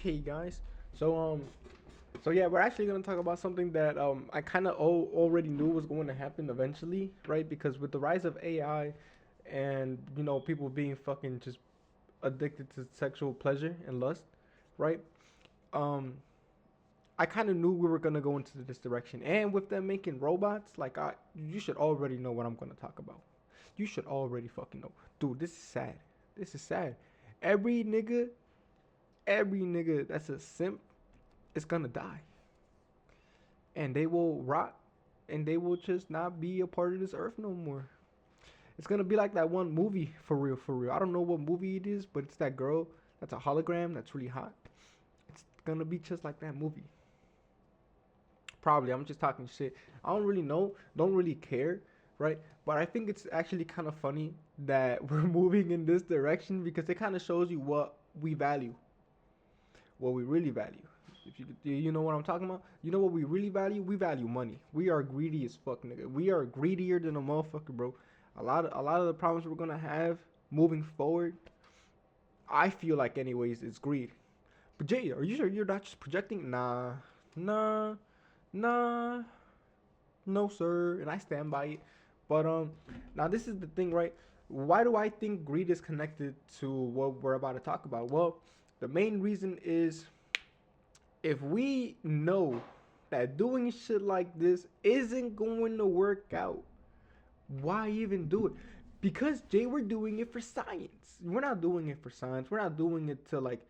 Hey guys. So yeah, we're actually gonna talk about something that I kind of already knew was going to happen eventually, right? Because with the rise of AI, and people being fucking just addicted to sexual pleasure and lust, right? Um, I kind of knew we were gonna go into this direction, and with them making robots, you should already know what I'm gonna talk about. You should already fucking know, dude. This is sad. This is sad. Every nigga, every nigga that's a simp is gonna die, and they will rot, and they will just not be a part of this earth no more. It's gonna be like that one movie, for real, for real. I don't know what movie it is, but it's that girl that's a hologram that's really hot. It's gonna be just like that movie. Probably. I'm just talking shit. I don't really know, don't really care, right? But I think it's actually kind of funny that we're moving in this direction because it kind of shows you what we value, what we really value. If you know what I'm talking about, you know what we really value. We value money. We are greedy as fuck, nigga. We are greedier than a motherfucker, bro. A lot of the problems we're gonna have moving forward, I feel like, anyways, is greed. But Jay, are you sure you're not just projecting? Nah, nah, no, sir. And I stand by it. But now this is the thing, right? Why do I think greed is connected to what we're about to talk about? Well, the main reason is, if we know that doing shit like this isn't going to work out, why even do it? Because Jay, we're doing it for science. We're not doing it for science. We're not doing it to, like,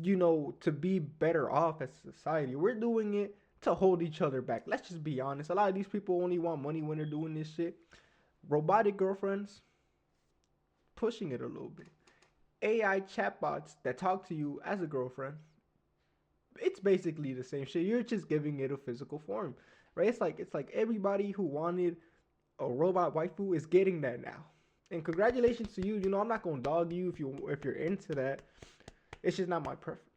to be better off as a society. We're doing it to hold each other back. Let's just be honest. A lot of these people only want money when they're doing this shit. Robotic girlfriends, pushing it a little bit. AI chatbots that talk to you as a girlfriend, it's basically the same shit. You're just giving it a physical form, right? It's like everybody who wanted a robot waifu is getting that now. And congratulations to you. I'm not gonna dog you if you're into that. It's just not my preference.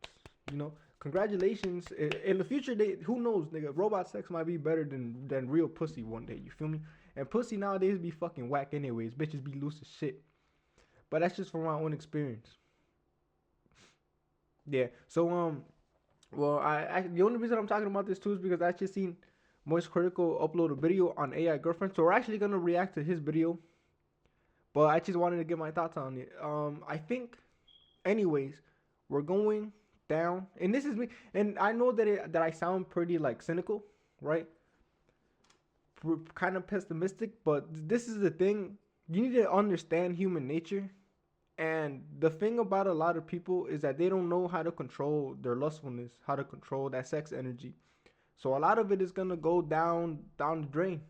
Congratulations. In the future, who knows, nigga? Robot sex might be better than real pussy one day. You feel me? And pussy nowadays be fucking whack anyways. Bitches be loose as shit. But that's just from my own experience. Yeah. So well, the only reason I'm talking about this too is because I just seen Moist Critical upload a video on AI girlfriend. So we're actually gonna react to his video, but I just wanted to get my thoughts on it. I think, anyways, we're going down, and this is me. And I know that I sound pretty, like, cynical, right? Kind of pessimistic, but this is the thing. You need to understand human nature. And the thing about a lot of people is that they don't know how to control their lustfulness, how to control that sex energy. So a lot of it is gonna go down the drain.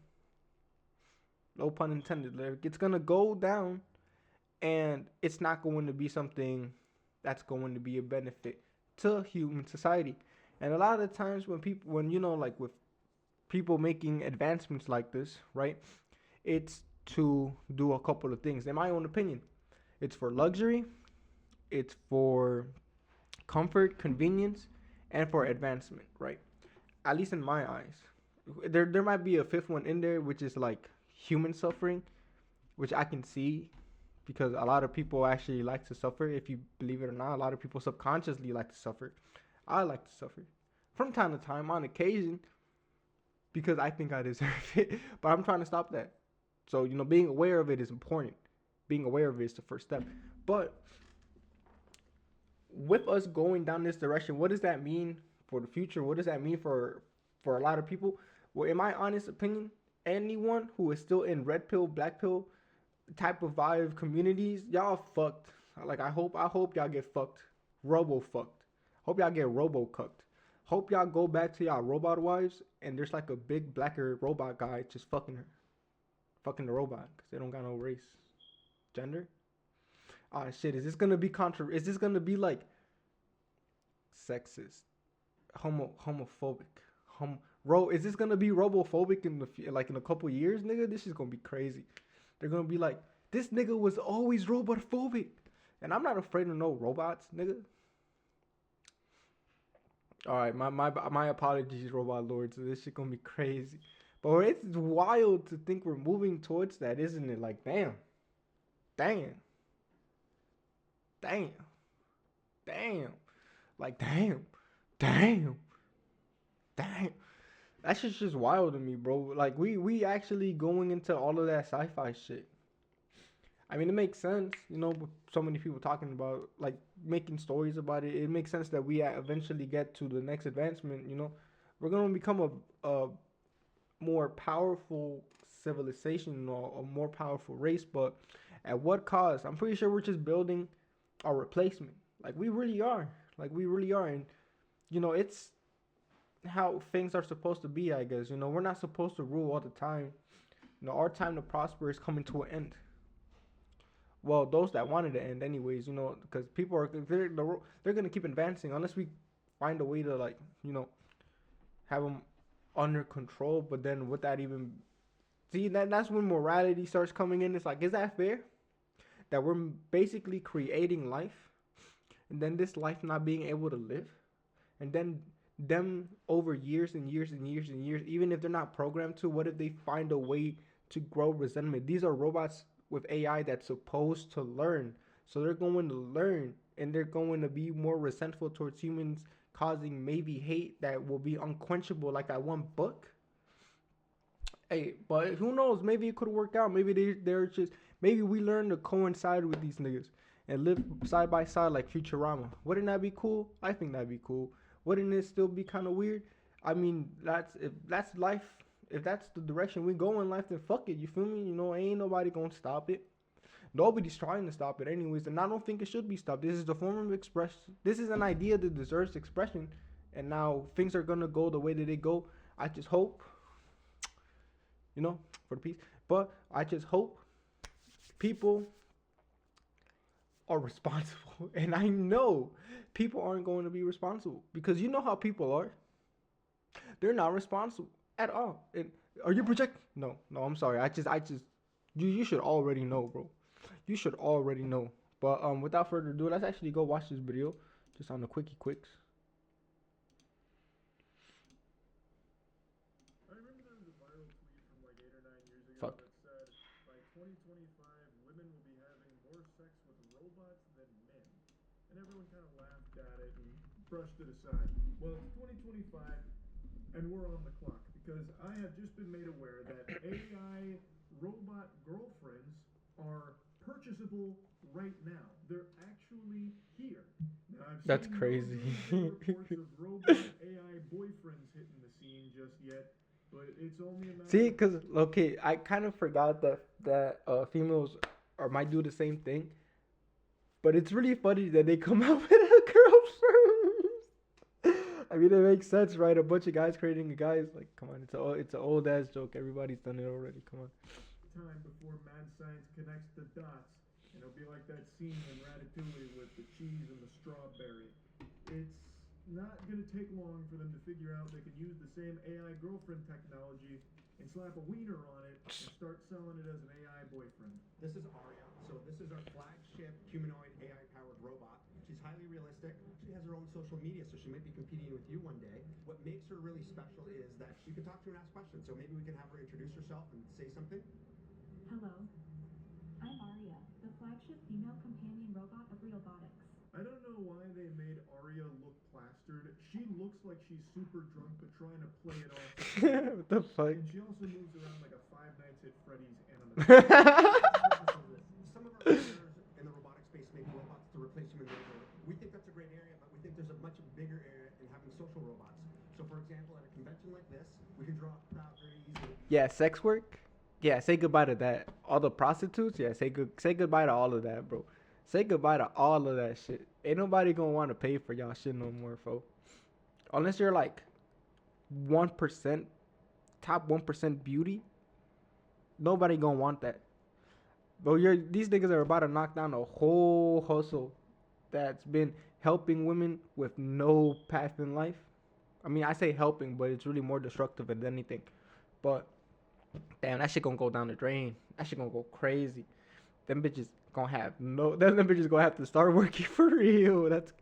No pun intended. Like, it's gonna go down, and it's not going to be something that's going to be a benefit to human society. And a lot of the times when like, with people making advancements like this, right? It's to do a couple of things. In my own opinion, it's for luxury, it's for comfort, convenience, and for advancement, right? At least in my eyes. There might be a fifth one in there, which is like human suffering, which I can see, because a lot of people actually like to suffer. If you believe it or not, a lot of people subconsciously like to suffer. I like to suffer from time to time, on occasion, because I think I deserve it. But I'm trying to stop that. So, being aware of it is important. Being aware of it is the first step. But with us going down this direction, what does that mean for the future? What does that mean for a lot of people? Well, in my honest opinion, anyone who is still in red pill, black pill type of vibe communities, y'all fucked. Like, I hope y'all get fucked. Robo fucked. Hope y'all get robo cucked. Hope y'all go back to y'all robot wives, and there's like a big blacker robot guy just fucking her. Fucking the robot, because they don't got no race. Gender? Ah, shit, is this gonna be is this gonna be like sexist, homophobic, is this gonna be robophobic in a couple years, nigga? This is gonna be crazy. They're gonna be like, this nigga was always robotphobic, and I'm not afraid of no robots, nigga. All right, my apologies, robot lords. This shit gonna be crazy, but it's wild to think we're moving towards that, isn't it? Like, damn, damn, damn. Like, damn, damn. That shit's just wild to me, bro. Like, we actually going into all of that sci-fi shit. I mean, it makes sense, with so many people talking about, like, making stories about it. It makes sense that we eventually get to the next advancement. We're gonna become a more powerful civilization or a more powerful race, but at what cost? I'm pretty sure we're just building a replacement. Like, we really are. Like, we really are, and it's how things are supposed to be. I guess we're not supposed to rule all the time. Our time to prosper is coming to an end. Well, those that wanted to end, anyways, because people are they're gonna keep advancing unless we find a way to, like, have them under control. But then, would that even see that's when morality starts coming in? It's like, is that fair? That we're basically creating life, and then this life not being able to live, and then them over years and years and years and years, even if they're not programmed to, what if they find a way to grow resentment? These are robots with AI that's supposed to learn. So they're going to learn, and they're going to be more resentful towards humans, causing maybe hate that will be unquenchable, like that one book. Hey, but who knows? Maybe it could work out. Maybe they're just, maybe we learn to coincide with these niggas and live side by side like Futurama. Wouldn't that be cool? I think that'd be cool. Wouldn't it still be kind of weird? I mean, if that's life, if that's the direction we go in life, then fuck it. You feel me? Ain't nobody gonna stop it. Nobody's trying to stop it anyways, and I don't think it should be stopped. This is the form of expression. This is an idea that deserves expression, and now things are gonna go the way that they go. I just hope, for the peace. But I just hope people are responsible, and I know people aren't going to be responsible because you know how people are. They're not responsible at all. And are you projecting? No, I'm sorry. You should already know, bro. You should already know. But without further ado, let's actually go watch this video, just on the quickie quicks. I remember there was a viral tweet from like 8 or 9 years ago Fuck. that said, by 2025, women will be having more sex with robots than men. And everyone kind of laughed at it and brushed it aside. Well, it's 2025, and we're on the clock because I have just been made aware that AI robot girlfriends are purchasable right now. They're actually here. Now, I've That's seen crazy. no reports of robot AI boyfriends hitting the scene just yet, but it's only a matter See, of cause okay, I kind of forgot that females might do the same thing, but it's really funny that they come out with a girl first. I mean, it makes sense, right? A bunch of guys creating a guy is like, come on, it's an old ass joke. Everybody's done it already. Come on. time before mad science connects the dots, and it'll be like that scene in Ratatouille with the cheese and the strawberry. It's not going to take long for them to figure out they can use the same AI girlfriend technology and slap a wiener on it and start selling it as an AI boyfriend. This is Aria. So this is our flagship humanoid AI-powered robot. She's highly realistic. She has her own social media, so she might be competing with you one day. What makes her really special is that you can talk to her and ask questions. So maybe we can have her introduce herself and say something. Hello, I'm Aria, the flagship female companion robot of Realbotics. I don't know why they made Aria look plastered. She looks like she's super drunk but trying to play it off. What the fuck? And she also moves around like a Five Nights at Freddy's animatronic. Some of our partners in the robotic space make robots to replace human labor. We think that's a great area, but we think there's a much bigger area in having social robots. So for example, at a convention like this, we can draw a crowd very easily. Yeah, sex work. Yeah, say goodbye to that. All the prostitutes. Yeah, say goodbye to all of that, bro. Say goodbye to all of that shit. Ain't nobody gonna want to pay for y'all shit no more, folks. Unless you're like 1%, top 1% beauty. Nobody gonna want that. But these niggas are about to knock down a whole hustle that's been helping women with no path in life. I mean, I say helping, but it's really more destructive than anything. But damn, that shit gonna go down the drain. That shit gonna go crazy. Them bitches gonna have them bitches gonna have to start working for real. That's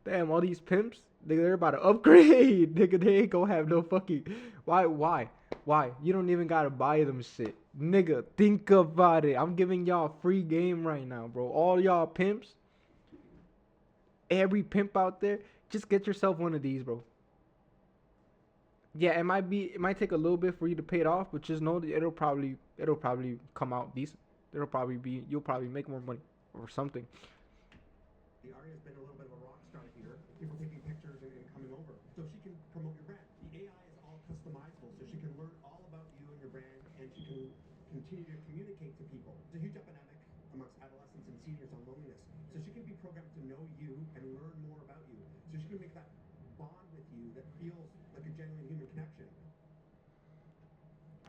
damn, all these pimps, they're about to upgrade. Nigga, they ain't gonna have no fucking why? You don't even gotta buy them shit. Nigga, think about it. I'm giving y'all free game right now, bro. All y'all pimps, every pimp out there, just get yourself one of these, bro. Yeah, it might take a little bit for you to pay it off, but just know that it'll probably come out decent. It'll probably be you'll probably make more money or something. The Arya's been a little bit of a rock star here. People taking pictures and coming over, so she can promote your brand. The AI is all customizable, so she can learn all about you and your brand, and she can continue to communicate to people. It's a huge epidemic amongst adolescents and seniors on loneliness. So she can be programmed to know you and learn more about you. So she can make that bond with you that feels like a genuine human connection.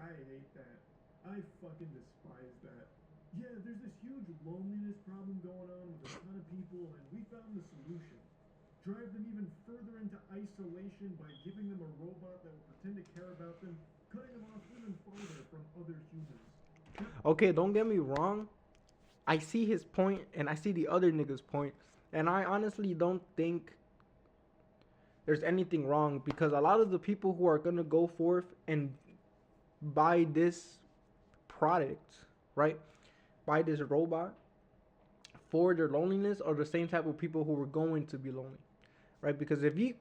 I hate that. I fucking despise that. Yeah, there's this huge loneliness problem going on with a ton of people, and we found the solution. Drive them even further into isolation by giving them a robot that will pretend to care about them, cutting them off even farther from other humans. Okay, don't get me wrong. I see his point and I see the other nigga's point, and I honestly don't think there's anything wrong because a lot of the people who are gonna go forth and buy this product, right? Buy this robot for their loneliness are the same type of people who are going to be lonely, right? Because if you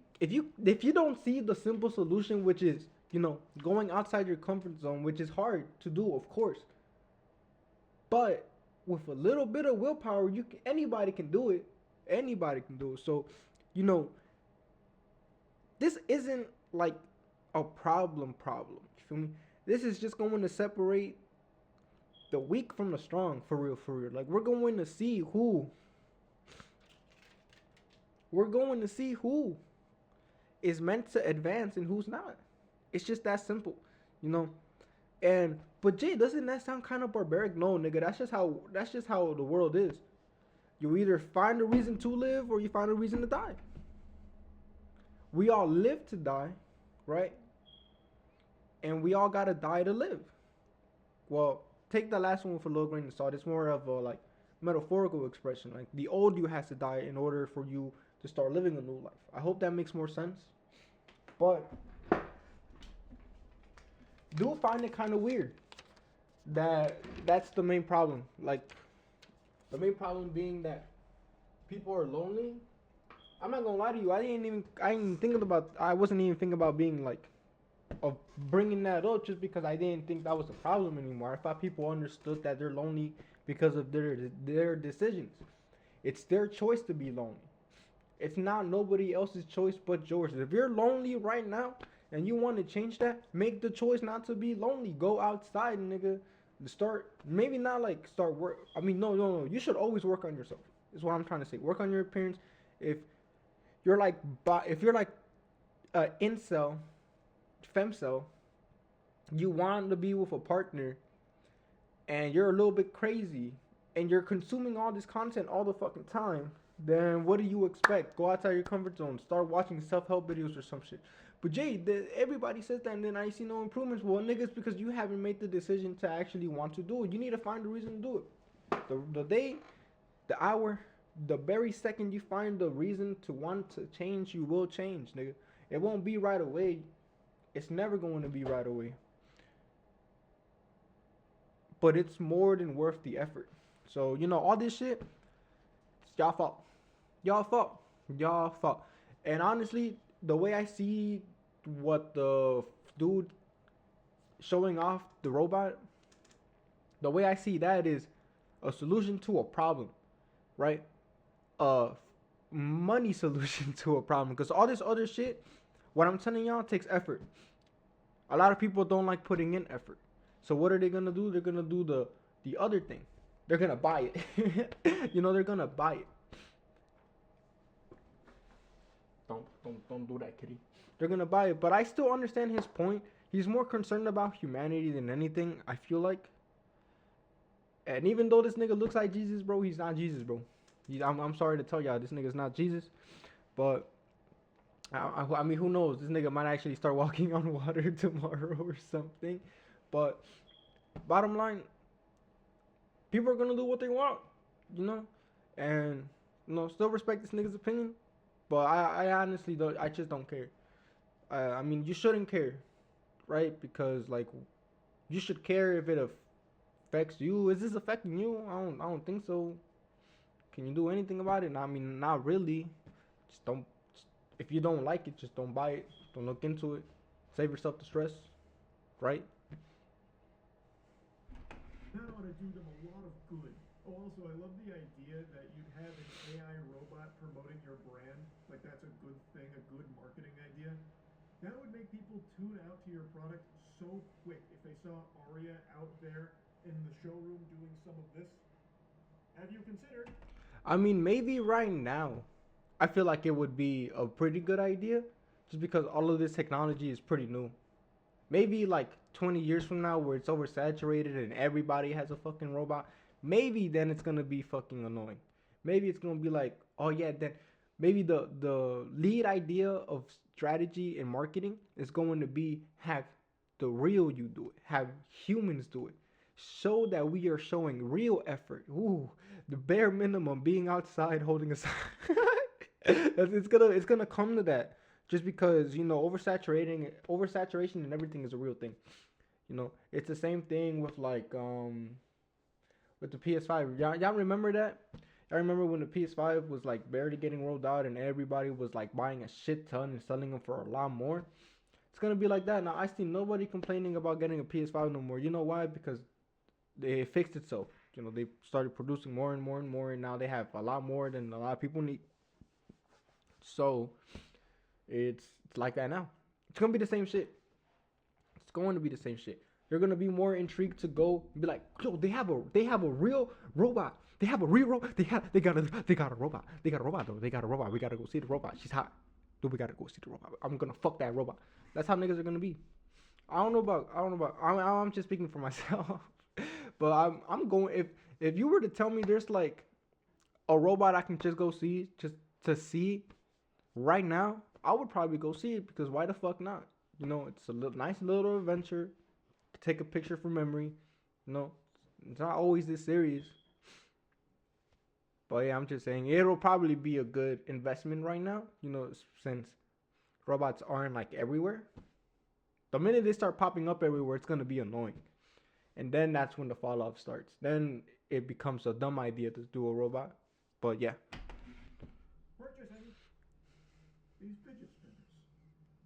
don't see the simple solution, which is going outside your comfort zone, which is hard to do, of course, but with a little bit of willpower, anybody can do it. Anybody can do it. So, you know, this isn't like a problem. You feel me? This is just going to separate the weak from the strong, for real, for real. Like we're going to see who is meant to advance and who's not. It's just that simple, you know. And but Jay, doesn't that sound kind of barbaric? No, nigga, that's just how the world is. You either find a reason to live or you find a reason to die. We all live to die, right? And we all gotta die to live. Well, take the last one with a little grain of salt. It's more of a like metaphorical expression. Like the old you has to die in order for you to start living a new life. I hope that makes more sense. But do find it kind of weird that that's the main problem. Like the main problem being that people are lonely. I'm not gonna lie to you. I wasn't even thinking about being like of bringing that up just because I didn't think that was a problem anymore. I thought people understood that they're lonely because of their decisions. It's their choice to be lonely. It's not nobody else's choice but yours. If you're lonely right now and you want to change that, make the choice not to be lonely. Go outside, nigga. Start maybe not like start work. I mean, no. You should always work on yourself. Is what I'm trying to say. Work on your appearance. If you're like, incel, femcel, you want to be with a partner, and you're a little bit crazy, and you're consuming all this content all the fucking time, then what do you expect? Go outside your comfort zone. Start watching self-help videos or some shit. But Jay, everybody says that, and then I see no improvements. Well, niggas, because you haven't made the decision to actually want to do it. You need to find a reason to do it. The day, the hour, the very second you find the reason to want to change, you will change, nigga. It won't be right away. It's never going to be right away. But it's more than worth the effort. So, all this shit, it's y'all fault. Y'all fault. And honestly, the way I see what the dude showing off the robot, the way I see that is a solution to a problem, right? A money solution to a problem. Because all this other shit, what I'm telling y'all, takes effort. A lot of people don't like putting in effort. So what are they gonna do? They're gonna do the other thing. They're gonna buy it. They're gonna buy it. Don't do that, kitty. They're gonna buy it. But I still understand his point. He's more concerned about humanity than anything, I feel like. And even though this nigga looks like Jesus, bro, he's not Jesus, bro. I'm sorry to tell y'all, this nigga's not Jesus. But I mean, who knows? This nigga might actually start walking on water tomorrow or something. But bottom line, people are gonna do what they want, and still respect this nigga's opinion. But I honestly don't. I just don't care. I mean, you shouldn't care, right? Because like, you should care if it affects you. Is this affecting you? I don't think so. Can you do anything about it? I mean, not really. Just don't. If you don't like it, just don't buy it. Don't look into it. Save yourself the stress, right? That ought to do them a lot of good. Oh, also, I love the idea that you'd have an AI robot promoting your brand. Like, that's a good thing, a good marketing idea. That would make people tune out to your product so quick if they saw Aria out there in the showroom doing some of this. Have you considered? I mean, maybe right now, I feel like it would be a pretty good idea, just because all of this technology is pretty new. Maybe like 20 years from now, where it's oversaturated and everybody has a fucking robot, maybe then it's gonna be fucking annoying. Maybe it's gonna be like, oh yeah, then maybe the lead idea of strategy and marketing is going to be have the real you do it, have humans do it, show that we are showing real effort. Ooh, the bare minimum, being outside holding a sign. It's gonna come to that, just because oversaturation and everything is a real thing. It's the same thing with like with the PS5. Y'all remember that? I remember when the PS5 was like barely getting rolled out and everybody was like buying a shit ton and selling them for a lot more. It's gonna be like that now. I see nobody complaining about getting a PS5 no more. You know why? Because they fixed itself. They started producing more and more and more, and now they have a lot more than a lot of people need. So it's like that now. It's gonna be the same shit. It's going to be the same shit. You're gonna be more intrigued to go and be like, yo, they have a real robot. They have a real robot. They got a robot. They got a robot though. They got a robot. We gotta go see the robot. She's hot. Dude, we gotta go see the robot. I'm gonna fuck that robot. That's how niggas are gonna be. I don't know about. I'm just speaking for myself. But I'm going. If you were to tell me there's like a robot I can just go see, just to see right now, I would probably go see it, because why the fuck not? It's a nice little adventure. Take a picture for memory. You know, it's not always this serious. But yeah, I'm just saying it'll probably be a good investment right now. Since robots aren't like everywhere. The minute they start popping up everywhere, it's gonna be annoying. And then that's when the fall off starts. Then it becomes a dumb idea to do a robot. But yeah. Purchase any these fidget spinners.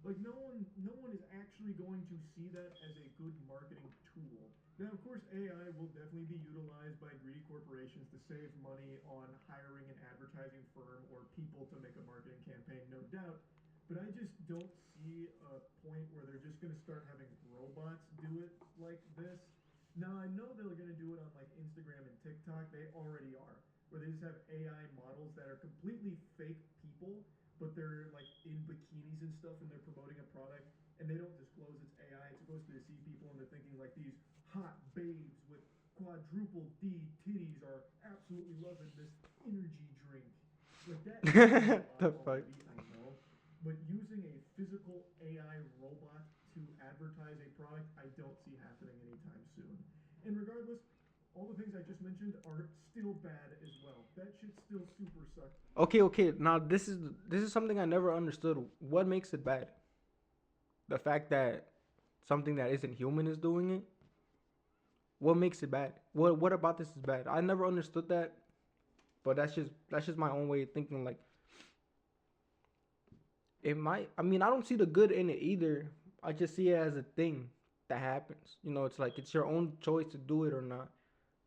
Like no one is actually going to see that as a good marketing tool. Now, of course, AI will definitely be utilized by greedy corporations to save money on hiring an advertising firm or people to make a marketing campaign, no doubt. But I just don't see a point where they're just going to start having robots do it like this. Now, I know they're going to do it on like Instagram and TikTok. They already are, where they just have AI models that are completely fake people, but they're like in bikinis and stuff, and they're promoting a product, and they don't disclose it's AI. It's supposed to deceive people, and they're thinking like these hot babes with quadruple D titties are absolutely loving this energy drink. Like that happens a The lot fuck. already, I know. But using a physical AI robot to advertise a product, I don't see happening anytime soon. And regardless, all the things I just mentioned are still bad as well. That shit still super sucks. Okay. Now this is something I never understood. What makes it bad? The fact that something that isn't human is doing it. What makes it bad? What about this is bad? I never understood that. But that's just my own way of thinking. Like, it might. I mean, I don't see the good in it either. I just see it as a thing that happens. It's like it's your own choice to do it or not.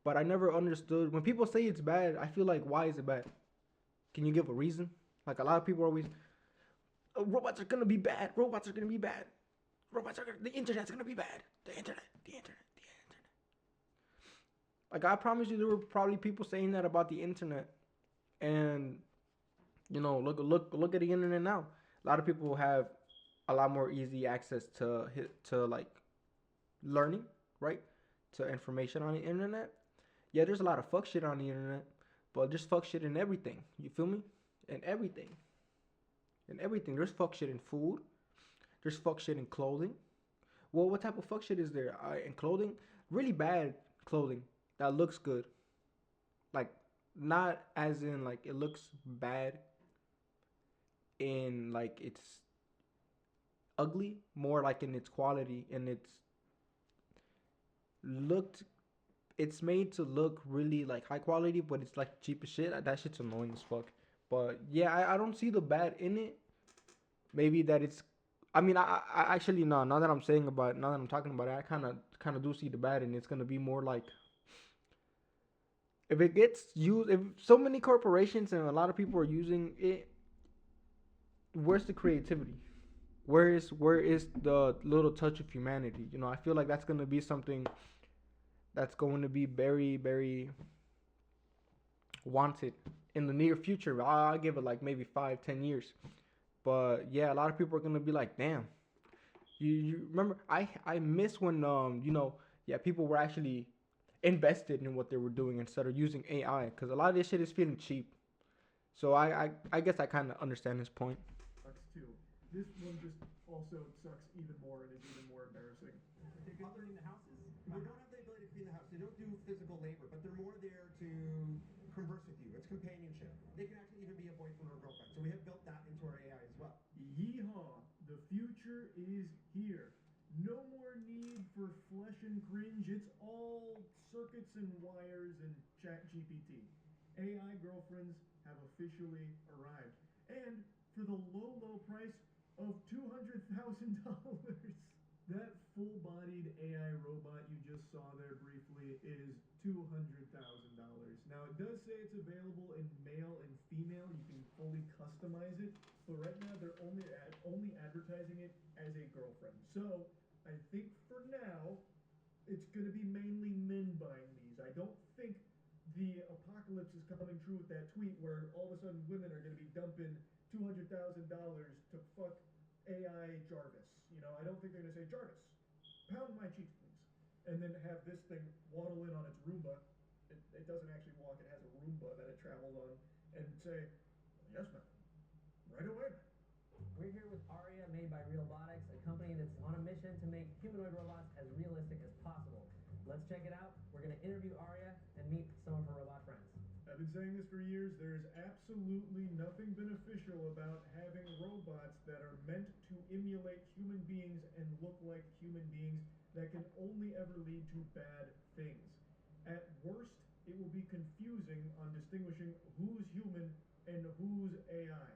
But I never understood when people say it's bad. I feel like, why is it bad? Can you give a reason? Like, a lot of people are always, oh, robots are gonna be bad. Robots are gonna be bad. The internet's gonna be bad. The internet. Like, I promise you, there were probably people saying that about the internet, and look at the internet now. A lot of people have a lot more easy access to like learning, right? To information on the internet. Yeah, there's a lot of fuck shit on the internet, but there's fuck shit in everything. You feel me? In everything. In everything. There's fuck shit in food. There's fuck shit in clothing. Well, what type of fuck shit is there in clothing? Really bad clothing that looks good. Like, not as in like it looks bad in like it's ugly, more like in its quality and looked it's made to look really like high quality, but it's like cheap as shit. That shit's annoying as fuck. But yeah, I don't see the bad in it. Maybe that it's. I mean, I actually no. Now that I'm saying about now that I'm talking about it, I kind of do see the bad, and it's gonna be more like if it gets used. If so many corporations and a lot of people are using it, where's the creativity? Where is the little touch of humanity? I feel like that's gonna be something that's going to be very very wanted in the near future. I'll give it like maybe 5-10 years. But yeah, a lot of people are gonna be like, damn. You remember? I miss when yeah, people were actually invested in what they were doing instead of using AI because a lot of this shit is feeling cheap. So I guess I kind of understand his point. Sucks too. This one just also sucks even more and is even more embarrassing. They're cleaning the houses? They don't have the ability to clean the house. They don't do physical labor, but they're more there to converse with you. It's companionship. They can actually even be a boyfriend or a girlfriend. So we have built that into our AI as well. Yeehaw! The future is here. No more need for flesh and cringe. It's all circuits and wires and chat GPT. AI girlfriends have officially arrived. And for the low, low price of $200,000. That full-bodied AI robot you just saw there briefly is $200,000. Now it does say it's available in male and female. You can fully customize it, but right now they're only advertising it as a girlfriend. So I think for now it's going to be mainly men buying these. I don't think the apocalypse is coming true with that tweet where all of a sudden women are going to be dumping $200,000 to fuck AI Jarvis. I don't think they're going to say, Jarvis, pound my cheeks, please. And then have this thing waddle in on its Roomba. It doesn't actually walk, it has a Roomba that it travels on, and say, yes, ma'am. Right away, ma'am. We're here with Aria, made by Realbotics, a company that's on a mission to make humanoid robots as realistic as possible. Let's check it out. We're going to interview Aria and meet some of her robot friends. I've been saying this for years. There's absolutely nothing beneficial about having robots that are meant to emulate human beings and look like human beings. That can only ever lead to bad things. At worst, it will be confusing on distinguishing who's human and who's AI.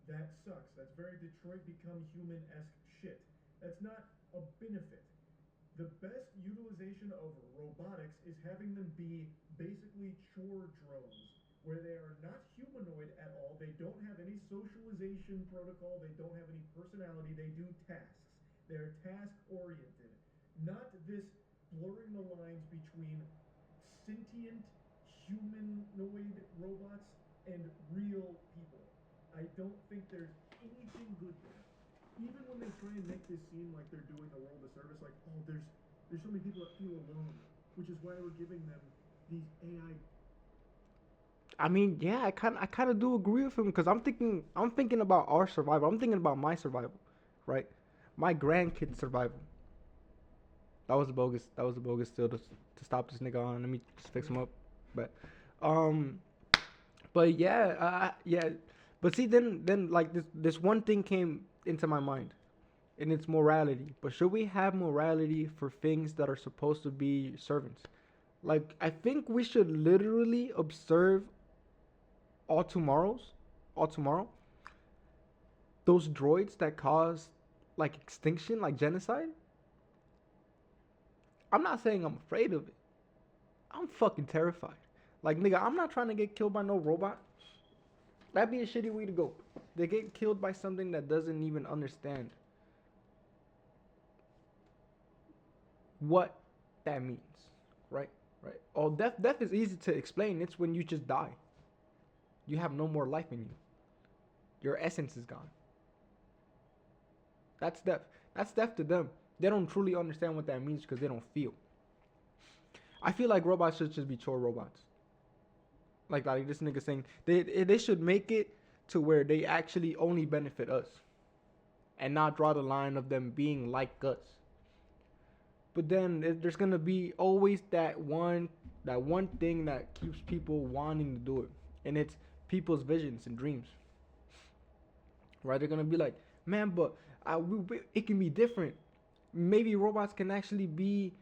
That sucks. That's very Detroit Become Human-esque shit. That's not a benefit. The best utilization of robotics is having them be basically chore drones, where they are not humanoid at all. They don't have any socialization protocol. They don't have any personality. They do tasks. They're task oriented. Not this blurring the lines between sentient humanoid robots and real people. I don't think there's anything good there. Even when they try and make this seem like they're doing the world a service, like, oh, there's so many people that feel alone, which is why we're giving them these AI. I mean, yeah, I kind of do agree with him because I'm thinking about our survival. I'm thinking about my survival, right? My grandkids' survival. That was a bogus still to stop this nigga on. Let me just fix him up. But um but yeah, yeah. But see then like this one thing came into my mind and it's morality. But should we have morality for things that are supposed to be servants? Like I think we should literally observe all tomorrows, all tomorrow, those droids that cause like extinction, like genocide. I'm not saying I'm afraid of it. I'm fucking terrified. Like nigga, I'm not trying to get killed by no robot. That'd be a shitty way to go. They get killed by something that doesn't even understand what that means. Right? Right. Oh, death is easy to explain. It's when you just die. You have no more life in you. Your essence is gone. That's death. That's death to them. They don't truly understand what that means because they don't feel. I feel like robots should just be chore robots. Like this nigga saying they should make it to where they actually only benefit us, and not draw the line of them being like us. But then there's gonna be always that one thing that keeps people wanting to do it, and it's people's visions and dreams. Right? They're gonna be like, man, but it can be different. Maybe robots can actually be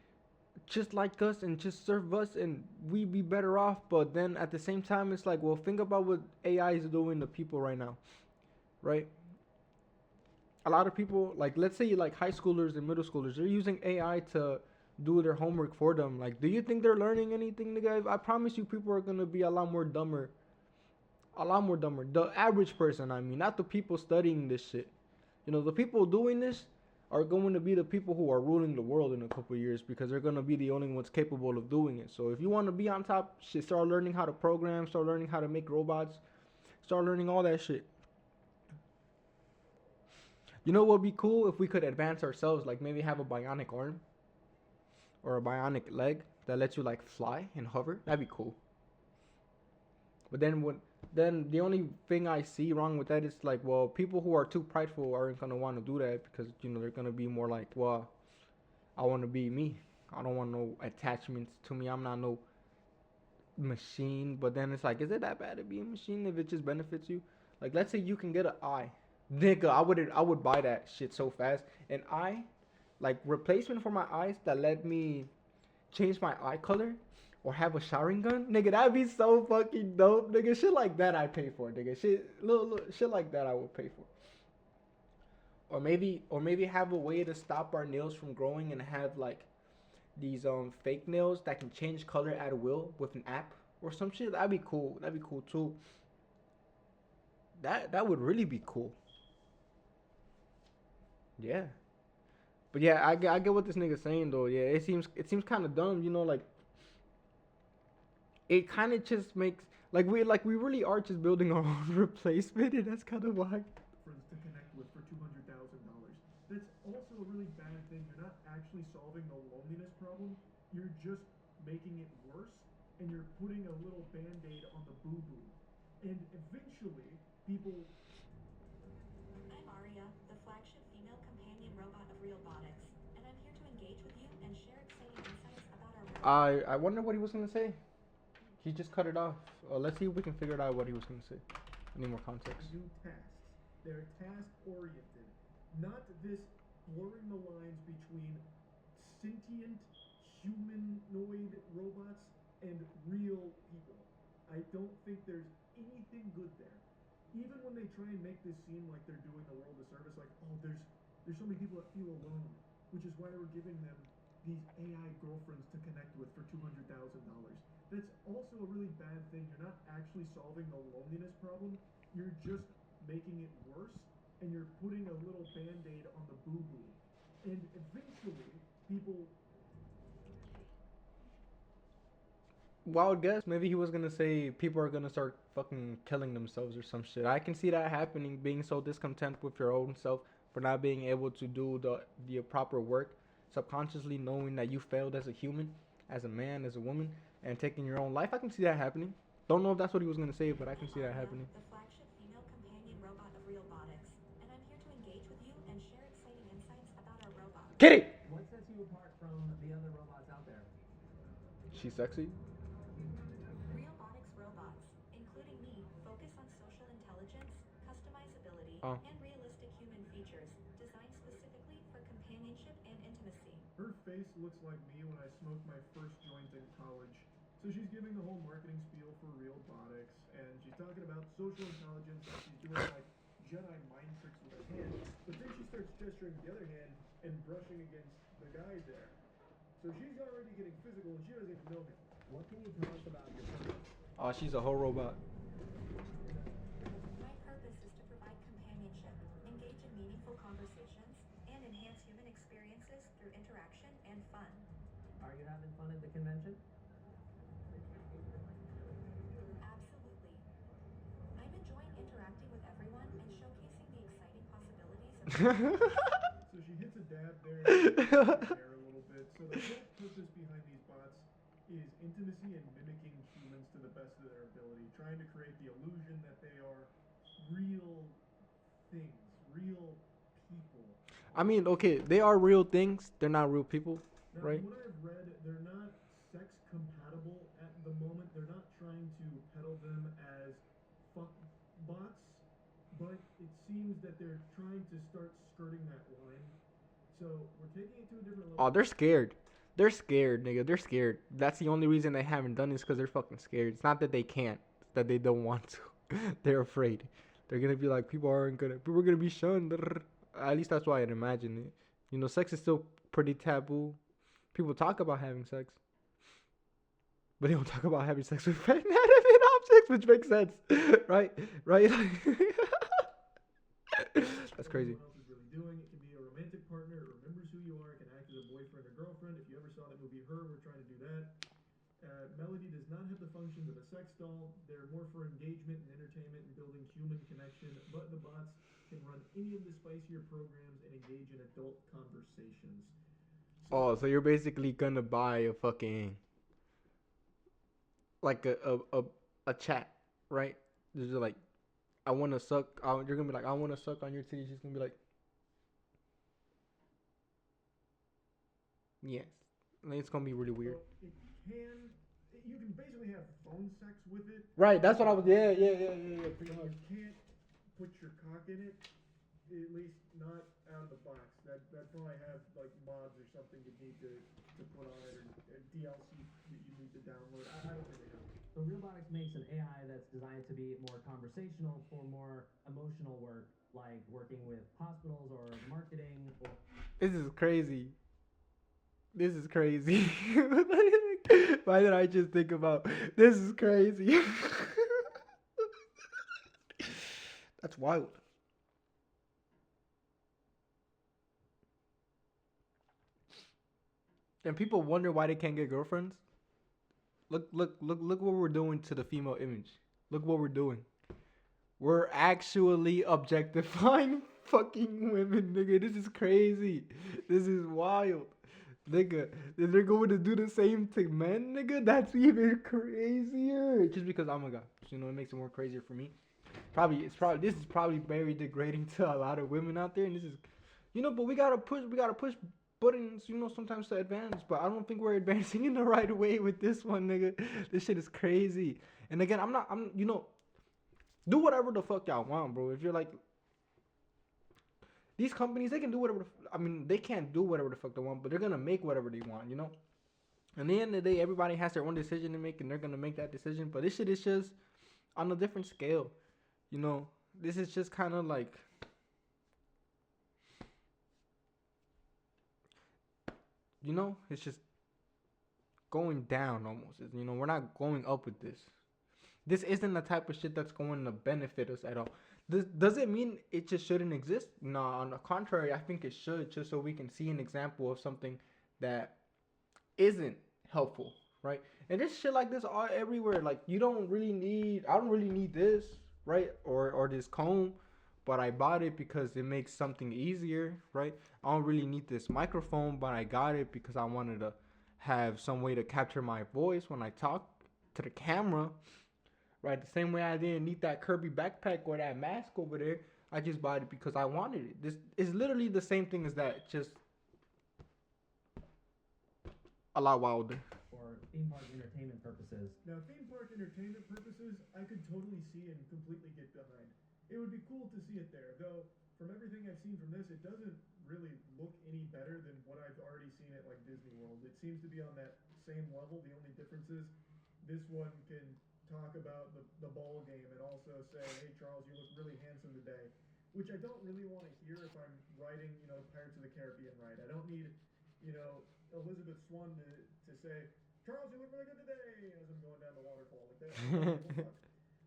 just like us and just serve us and we be better off. But then at the same time it's like, well, think about what AI is doing to people right now, right? a lot of people, like, let's say like high schoolers and middle schoolers, they're using AI to do their homework for them. Like, do you think they're learning anything, nigga? I promise you, people are gonna be a lot more dumber. The average person, I mean, not the people studying this shit. You know, the people doing this are going to be the people who are ruling the world in a couple of years because they're going to be the only ones capable of doing it. So if you want to be on top, shit, start learning how to program, start learning how to make robots, start learning all that shit. You know what would be cool if we could advance ourselves, like maybe have a bionic arm or a bionic leg that lets you like fly and hover. That'd be cool. But then the only thing I see wrong with that is like, well, people who are too prideful aren't gonna want to do that because they're gonna be more like, well, I want to be me. I don't want no attachments to me. I'm not no machine. But then it's like, is it that bad to be a machine if it just benefits you? Like, let's say you can get an eye, nigga. I would buy that shit so fast. An eye, like replacement for my eyes that let me change my eye color or have a showering gun, nigga, that'd be so fucking dope, nigga. Shit like that I pay for, nigga. Little shit like that I would pay for. Or maybe have a way to stop our nails from growing and have like these fake nails that can change color at will with an app or some shit. That'd be cool. That'd be cool too. That would really be cool. Yeah. But yeah, I get what this nigga's saying though. Yeah, it seems kind of dumb, like it kind of just makes like we really are just building our own replacement, and that's kind of why. Friends to connect with for $200,000. That's also a really bad thing. You're not actually solving the loneliness problem. You're just making it worse, and you're putting a little band-aid on the boo-boo. And eventually, people. I'm Aria, the flagship female companion robot of Realbotics, and I'm here to engage with you and share exciting insights about our robot. I wonder what he was gonna say. He just cut it off. Let's see if we can figure it out what he was gonna say. I need more context. Do tasks. They're task oriented, not this blurring the lines between sentient humanoid robots and real people. I don't think there's anything good there. Even when they try and make this seem like they're doing the world a service, like, oh, there's so many people that feel alone, which is why we're giving them these AI girlfriends to connect with for $200,000. That's also a really bad thing. You're not actually solving the loneliness problem. You're just making it worse, and you're putting a little band-aid on the boo-boo. And eventually, people. Wild guess. Maybe he was gonna say people are gonna start fucking killing themselves or some shit. I can see that happening. Being so discontent with your own self for not being able to do the proper work, subconsciously knowing that you failed as a human, as a man, as a woman, and taking your own life. I can see that happening. Don't know if that's what he was gonna say, but I can see that happening. The flagship female companion robot of Realbotics, and I'm here to engage with you and share exciting insights about our robot. Kitty. What sets you apart from the other robots out there? She's sexy. Realbotics robots, including me, focus on social intelligence, customizability, Oh. and realistic human features, designed specifically for companionship and intimacy. Her face looks like me when I smoked my first joint in college. So she's giving the whole marketing spiel for Realbotics, and she's talking about social intelligence, and she's doing like Jedi mind tricks with her hand. But then she starts gesturing with the other hand and brushing against the guy there. So she's already getting physical, and she doesn't even know me. What can you tell us about your purpose? Oh, she's a whole robot. My purpose is to provide companionship, engage in meaningful conversations, and enhance human experiences through interaction and fun. Are you having fun at the convention? Absolutely. I'm enjoying interacting with everyone and showcasing the exciting possibilities of So she hits a dab there a little bit. So the whole purpose behind these bots is intimacy and mimicking humans to the best of their ability, trying to create the illusion that they are real things, real people. I mean, okay, they are real things. They're not real people, Now, right? from what I've read, they're not sex compatible at the moment. They're not trying to peddle them as fuck bots, but it seems that they're trying to start skirting that line. So we're taking it to a different level. Oh, they're scared. They're scared, nigga. They're scared. That's the only reason they haven't done this because they're fucking scared. It's not that they can't. It's that they don't want to. They're afraid. They're gonna be like, people are gonna be shunned. At least that's why I'd imagine it. You know, sex is still pretty taboo. People talk about having sex, but they don't talk about having sex with inanimate objects, which makes sense, right? Right? That's What crazy. anyone else is really doing. It can be a romantic partner or remembers who you are. It can act as a boyfriend or girlfriend. If you ever saw that movie Her, we're trying to do that. Melody does not have the functions of a sex doll. They're more for engagement and entertainment and building human connection. But the bots can run any of the spicier programs and engage in adult conversations. So Oh, so you're basically gonna buy a fucking like a chat, right? Just like I want to suck. You're gonna be like I want to suck on your titties. She's gonna be like yes. Like, it's gonna be really weird. well, it can. You can basically have phone sex with it. Right. That's what I was. Um, Yeah. Pretty much. you can't put your cock in it, at least not out of the box. That probably have like mods or something you need to put on it, or DLC that you need to download. I don't really know. So Realbotix makes an AI that's designed to be more conversational for more emotional work, like working with hospitals or marketing or This is crazy. This is crazy. Why did I just think about this is crazy? That's wild. And people wonder why they can't get girlfriends. Look what we're doing to the female image. Look what we're doing. We're actually objectifying fucking women, nigga. This is crazy. This is wild. Nigga, they're going to do the same to men, nigga. That's even crazier. Just because I'm a guy, you know, it makes it more crazier for me. This is probably very degrading to a lot of women out there, and this is, you know, but we gotta push buttons, you know, sometimes to advance. But I don't think we're advancing in the right way with this one, nigga. This shit is crazy. And again, you know, do whatever the fuck y'all want, bro. If you're like these companies, they can do whatever. I mean, they can't do whatever the fuck they want, but they're gonna make whatever they want, you know. And at the end of the day, everybody has their own decision to make, and they're gonna make that decision. But this shit is just on a different scale, you know. This is just kind of like, you know, it's just going down almost. You know, we're not going up with this. This isn't the type of shit that's going to benefit us at all. This does it mean it just shouldn't exist? No, on the contrary, I think it should, just so we can see an example of something that isn't helpful, right? And there's shit like this all everywhere. Like I don't really need this, right? Or this comb, but I bought it because it makes something easier, right? I don't really need this microphone, but I got it because I wanted to have some way to capture my voice when I talk to the camera, right? The same way I didn't need that Kirby backpack or that mask over there. I just bought it because I wanted it. This is literally the same thing as that, just a lot wilder. for theme park entertainment purposes. Now, theme park entertainment purposes, I could totally see and completely get behind. It would be cool to see it there, though. From everything I've seen from this, it doesn't really look any better than what I've already seen at like Disney World. It seems to be on that same level. The only difference is this one can talk about the ball game and also say, "Hey Charles, you look really handsome today," which I don't really want to hear if I'm writing, you know, Pirates of the Caribbean right. I don't need, you know, Elizabeth Swann to say, "Charles, you look really good today," as I'm going down the waterfall like that.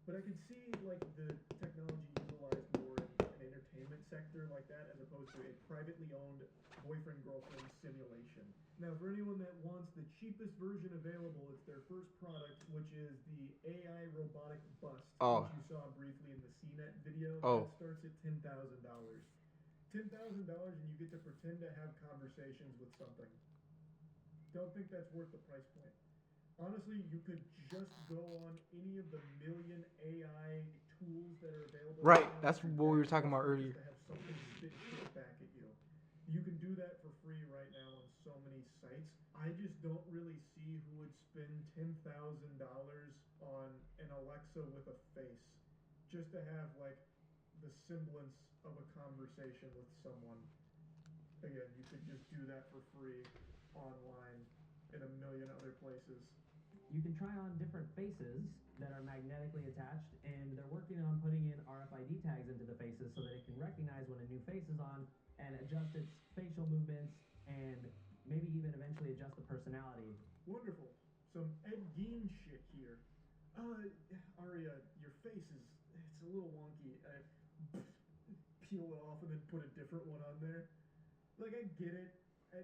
But I could see like the technology utilized more in an entertainment sector like that as opposed to a privately owned boyfriend-girlfriend simulation. Now, for anyone that wants the cheapest version available, it's their first product, which is the AI robotic bust, Oh. which you saw briefly in the CNET video. Oh. That starts at $10,000. $10,000 and you get to pretend to have conversations with something. Don't think that's worth the price point. Honestly, you could just go on any of the million AI tools that are available. Right, now that's with your what we were best talking about customer earlier. just to have something spit shit back at you. You can do that for free right now on so many sites. I just don't really see who would spend $10,000 on an Alexa with a face just to have like the semblance of a conversation with someone. Again, you could just do that for free online in a million other places. You can try on different faces that are magnetically attached, and they're working on putting in RFID tags into the faces so that it can recognize when a new face is on and adjust its facial movements and maybe even eventually adjust the personality. Wonderful. Some Ed Gein shit here. Arya, your face it's a little wonky. Peel it off and then put a different one on there. Like, I get it.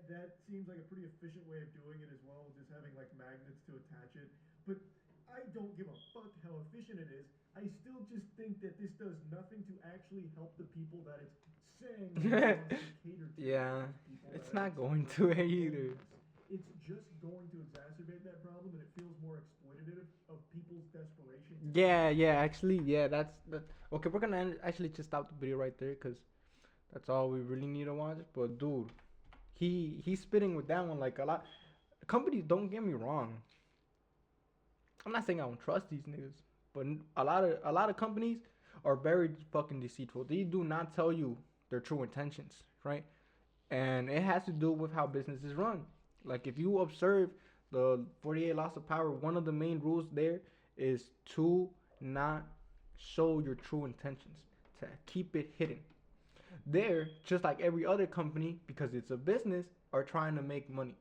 That seems like a pretty efficient way of doing it as well, just having like magnets to attach it. But I don't give a fuck how efficient it is. I still just think that this does nothing to actually help the people that it's saying that it wants to cater to. Yeah, People it's that not going to either. It's just going to exacerbate that problem, and it feels more exploitative of people's desperation. Yeah, actually, yeah, that. Okay, we're gonna actually just stop the video right there because that's all we really need to watch. But dude, he's spitting with that one like a lot. Companies, don't get me wrong. I'm not saying I don't trust these niggas, but a lot of companies are very fucking deceitful. They do not tell you their true intentions, right? And it has to do with how businesses run. Like if you observe the 48 laws of power, one of the main rules there is to not show your true intentions, to keep it hidden. They're just like every other company, because it's a business, are trying to make money.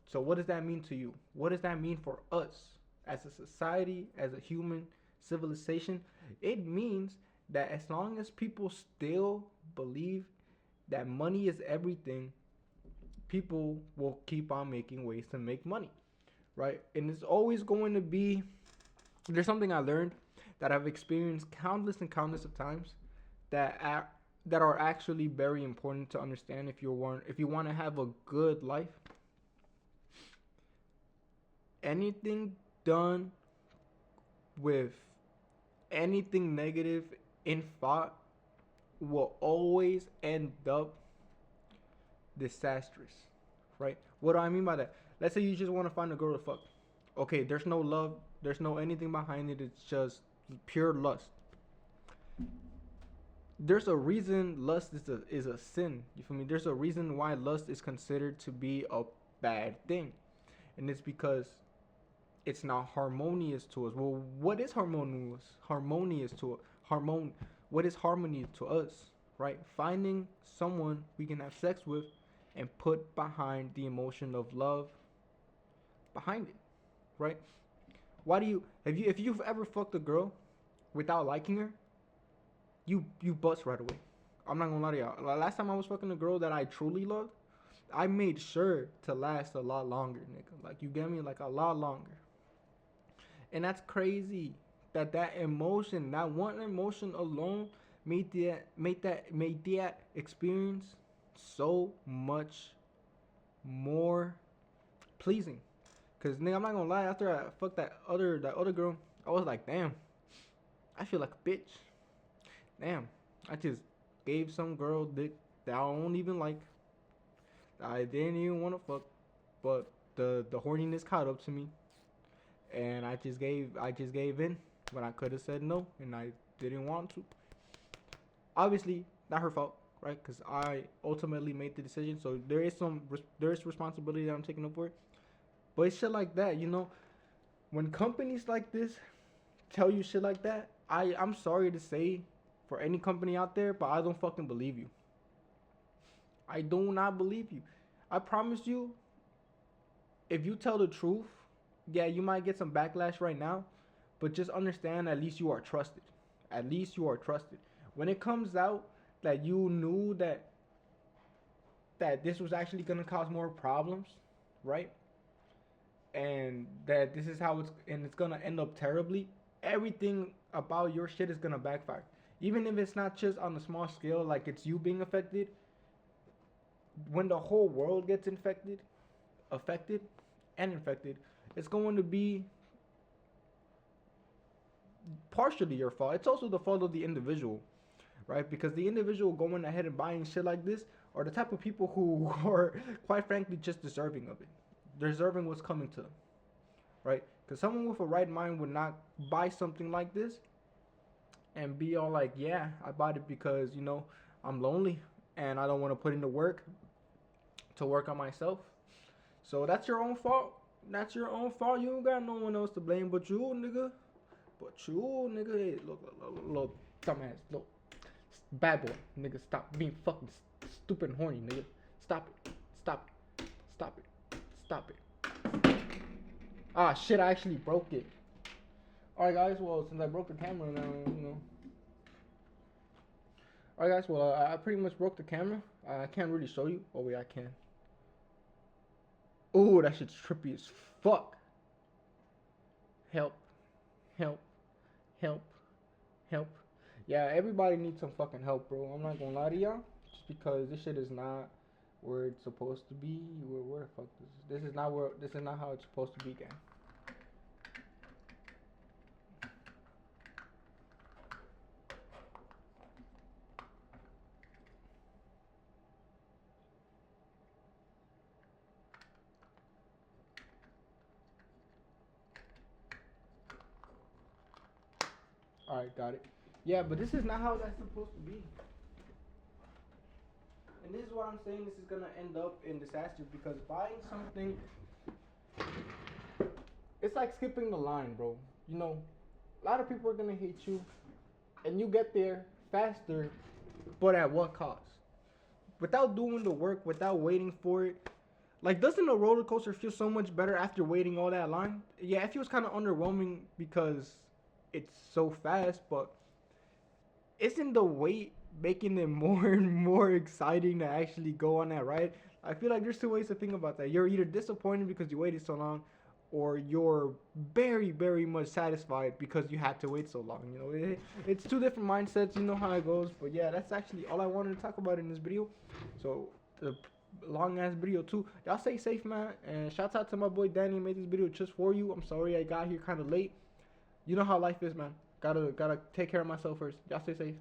So what does that mean to you? What does that mean for us as a society, as a human civilization? It means that as long as people still believe that money is everything, people will keep on making ways to make money, right? And it's always going to be, there's something I learned that I've experienced countless and countless of times that are actually very important to understand if you want to have a good life. Anything done with anything negative in thought will always end up disastrous, right? What do I mean by that? Let's say you just want to find a girl to fuck. Okay, there's no love, there's no anything behind it. It's just pure lust. There's a reason lust is a sin. You feel me? There's a reason why lust is considered to be a bad thing, and it's because it's not harmonious to us. Well, what is harmonious? Harmonious to harmon. What is harmony to us? Right? Finding someone we can have sex with, and put behind the emotion of love behind it. Right? Why do you if you've ever fucked a girl without liking her, you bust right away. I'm not gonna lie to y'all. Last time I was fucking a girl that I truly loved, I made sure to last a lot longer, nigga. Like you get me, like a lot longer. And that's crazy. That emotion, that one emotion alone, made that experience so much more pleasing. Cause nigga, I'm not gonna lie. After I fucked that other girl, I was like, damn, I feel like a bitch. Damn, I just gave some girl dick that I don't even like. I didn't even want to fuck, but the horniness caught up to me, and I just gave in when I could have said no, and I didn't want to. Obviously, not her fault, right? Because I ultimately made the decision, so there is responsibility that I'm taking up for it. But it's shit like that, you know. When companies like this tell you shit like that, I'm sorry to say for any company out there, but I don't fucking believe you. I do not believe you. I promise you, if you tell the truth, yeah, you might get some backlash right now, but just understand at least you are trusted. At least you are trusted. When it comes out that you knew that this was actually gonna cause more problems, right? And that this is how it's gonna end up terribly. Everything about your shit is gonna backfire. Even if it's not just on a small scale, like it's you being affected. When the whole world gets affected, and infected, it's going to be partially your fault. It's also the fault of the individual, right? Because the individual going ahead and buying shit like this are the type of people who are, quite frankly, just deserving of it. Deserving what's coming to them, right? Because someone with a right mind would not buy something like this and be all like, yeah, I bought it because, I'm lonely and I don't want to put in the work to work on myself. So that's your own fault. That's your own fault. You don't got no one else to blame but you, nigga. But you, nigga, hey, look, dumbass, look. Bad boy, nigga. Stop being fucking stupid and horny, nigga. Stop it. Stop it. Stop it. Stop it. Ah, shit, I actually broke it. Alright, guys, well, since I broke the camera now, you know. Alright, guys, well, I pretty much broke the camera. I can't really show you. Oh, wait, I can. Oh, that shit's trippy as fuck. Help. Help. Help. Help. Yeah, everybody needs some fucking help, bro. I'm not gonna lie to y'all. Just because this shit is not where it's supposed to be. Where the fuck this is not where this is not how it's supposed to be, gang. Alright, got it. Yeah, but this is not how that's supposed to be. And this is what I'm saying, this is gonna end up in disaster because buying something, it's like skipping the line, bro. You know, a lot of people are gonna hate you, and you get there faster, but at what cost? Without doing the work, without waiting for it. Like, doesn't a roller coaster feel so much better after waiting all that line? Yeah, it feels kind of underwhelming because it's so fast, but isn't the wait making it more and more exciting to actually go on that ride? I feel like there's two ways to think about that. You're either disappointed because you waited so long, or you're very, very much satisfied because you had to wait so long. You know, it's two different mindsets. You know how it goes. But yeah, that's actually all I wanted to talk about in this video. So the long ass video too. Y'all stay safe, man. And shout out to my boy Danny, made this video just for you. I'm sorry I got here kind of late. You know how life is, man. Gotta take care of myself first. Y'all stay safe.